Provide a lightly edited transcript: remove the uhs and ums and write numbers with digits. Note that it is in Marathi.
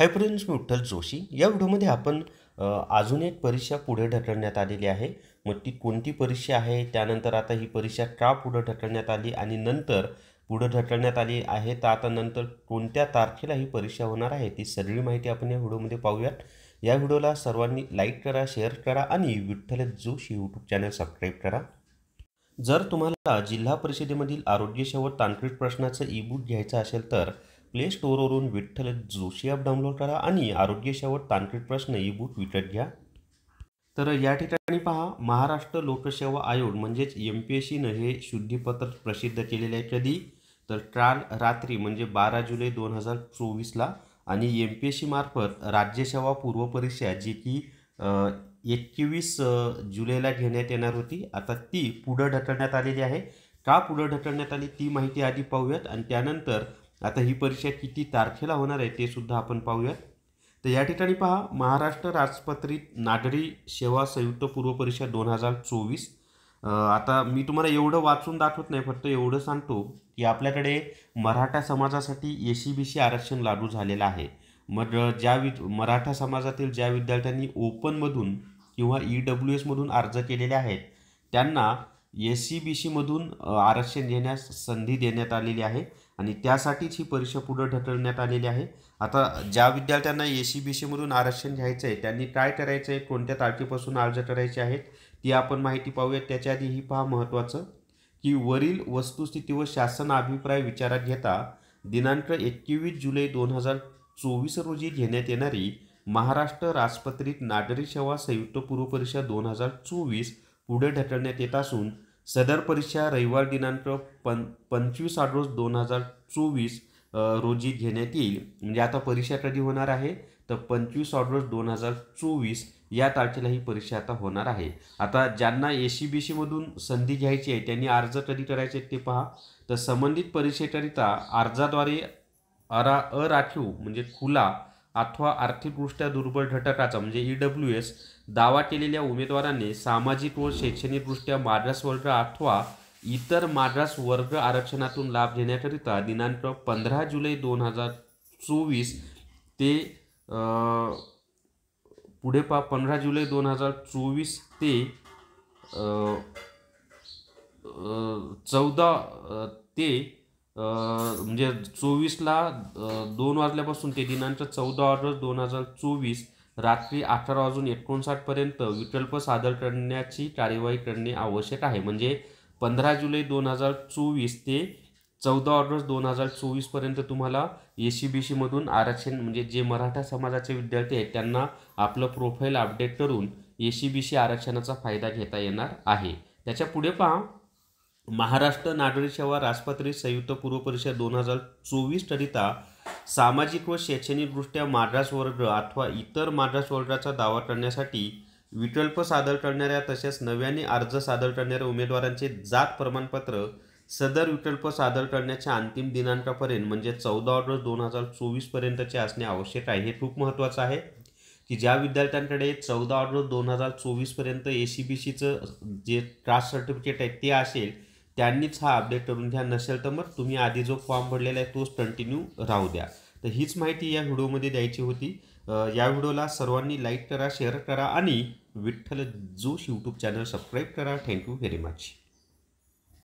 हाय फ्रेंड्स, मी विठ्ठल जोशी. या व्हिडिओमध्ये आपण अजून एक परीक्षा पुढे ढकलण्यात आलेली आहे. मग ती कोणती परीक्षा आहे, त्यानंतर आता ही परीक्षा का पुढे ढकलण्यात आली आणि नंतर पुढे ढकलण्यात आली आहे, तर आता नंतर कोणत्या तारखेला ही परीक्षा होणार आहे, ती सगळी माहिती आपण या व्हिडिओमध्ये पाहूयात. या व्हिडिओला सर्वांनी लाईक करा, शेअर करा आणि Vitthal Joshi YouTube channel subscribe करा. जर तुम्हाला जिल्हा परिषदेमधील आरोग्य सेवा तांत्रिक प्रश्नाचं ई बुक घ्यायचं असेल तर प्ले स्टोअरवरून विठ्ठल जोशी ॲप डाउनलोड करा आणि आरोग्य सेवा तांत्रिक प्रश्न ई बुक विकत घ्या. तर या ठिकाणी पहा, महाराष्ट्र लोकसेवा आयोग म्हणजेच MPSCनं हे शुद्धीपत्र प्रसिद्ध केलेले आहे. कधी तर काल रात्री म्हणजे 12 जुलै 2024ला आणि MPSC मार्फत राज्यसेवा पूर्व परीक्षा जी की 21 जुलैला घेण्यात येणार होती, आता ती पुढं ढकलण्यात आलेली आहे. का पुढं ढकलण्यात आली ती माहिती आधी पाहूयात आणि त्यानंतर आता ही परीक्षा किती तारखेला होणार आहे ते सुद्धा आपण पाहूयात. तर या ठिकाणी पहा, महाराष्ट्र राजपत्रित नागरी सेवा संयुक्त पूर्व परीक्षा 2024. आता मी तुम्हाला एवढं वाचून दाखवत नाही, फक्त एवढं सांगतो की आपल्याकडे मराठा समाजासाठी SC-BC आरक्षण लागू झालेलं आहे. मग मराठा समाजातील ज्या विद्यार्थ्यांनी ओपनमधून किंवा EWSमधून अर्ज केलेले आहेत त्यांना SC-BCमधून आरक्षण घेण्यास संधी देण्यात आलेली आहे आणि त्यासाठीच ही परीक्षा पुढे ढकलण्यात आलेली आहे. आता ज्या विद्यार्थ्यांना SC-BCमधून आरक्षण घ्यायचं आहे त्यांनी काय करायचं आहे, कोणत्या तारखेपासून अर्ज करायचे आहेत ती आपण माहिती पाहूयात. त्याच्या आधी ही पहा महत्त्वाचं की वरील वस्तुस्थिती व शासन अभिप्राय विचारात घेता दिनांक 21 जुलै 2024 रोजी घेण्यात येणारी महाराष्ट्र राजपत्रित नागरी सेवा संयुक्त पूर्व परीक्षा 2024 पुढे ढकलण्यात येत असून सदर परीक्षा रविवार दिनांक 25 ऑगस्ट 2024 रोजी घेण्यात येईल. म्हणजे आता परीक्षा कधी होणार आहे तर 25 ऑगस्ट 2024 या तारखेला ही परीक्षा आता होणार आहे. आता ज्यांना SC-BCमधून संधी घ्यायची आहे त्यांनी अर्ज कधी करायचे ते पहा. तर संबंधित परीक्षेकरिता अर्जाद्वारे अराखीव म्हणजे खुला अथवा आर्थिकदृष्ट्या दुर्बल घटकाचा म्हणजे EWS दावा केलेल्या उमेदवारांनी सामाजिक व शैक्षणिकदृष्ट्या मागास वर्ग अथवा इतर मागास वर्ग आरक्षणातून लाभ घेण्याकरिता दिनांक 15 जुलै 2024 ते पुढे 15 जुलै 2024 ते 14 ते म्हणजे 24ला 2 वाजल्यापासून ते दिनांक 14 ऑगस्ट 2024 रात्री 18:59 पर्यंत विकल्प सादर करण्याची कार्यवाही करणे आवश्यक आहे. म्हणजे 15 जुलै 2024 ते 14 ऑगस्ट 2024 पर्यंत तुम्हाला SC-BCमधून आरक्षण म्हणजे जे मराठा समाजाचे विद्यार्थी आहेत त्यांना आपलं प्रोफाईल अपडेट करून SC-BC आरक्षणाचा फायदा घेता येणार आहे. त्याच्या पुढे पहा, महाराष्ट्र नागरी सेवा राजपत्रित संयुक्त पूर्व परीक्षा 2024 करिता सामाजिक व शैक्षणिकदृष्ट्या मागास वर्ग अथवा इतर मागास वर्गाचा दावा करण्यासाठी विकल्प सादर करणाऱ्या तसेच नव्याने अर्ज सादर करणाऱ्या उमेदवारांचे जात प्रमाणपत्र सदर विकल्प सादर करण्याच्या अंतिम दिनांकापर्यंत म्हणजे 14 ऑगस्ट 2024 पर्यंतचे असणे आवश्यक आहे. हे खूप महत्त्वाचं आहे की ज्या विद्यार्थ्यांकडे 14 ऑगस्ट 2024 पर्यंत SC-BCचं जे कास्ट सर्टिफिकेट आहे ते असेल त्यांनीच हा अपडेट करून घ्या. नसेल तर मग तुम्ही आधी जो फॉर्म भरलेला आहे तोच कंटिन्यू राहू द्या. तर हीच माहिती या व्हिडिओमध्ये द्यायची होती. या व्हिडिओला सर्वांनी लाईक करा, शेअर करा आणि Vitthal Joshi YouTube channel subscribe करा. Thank you very much.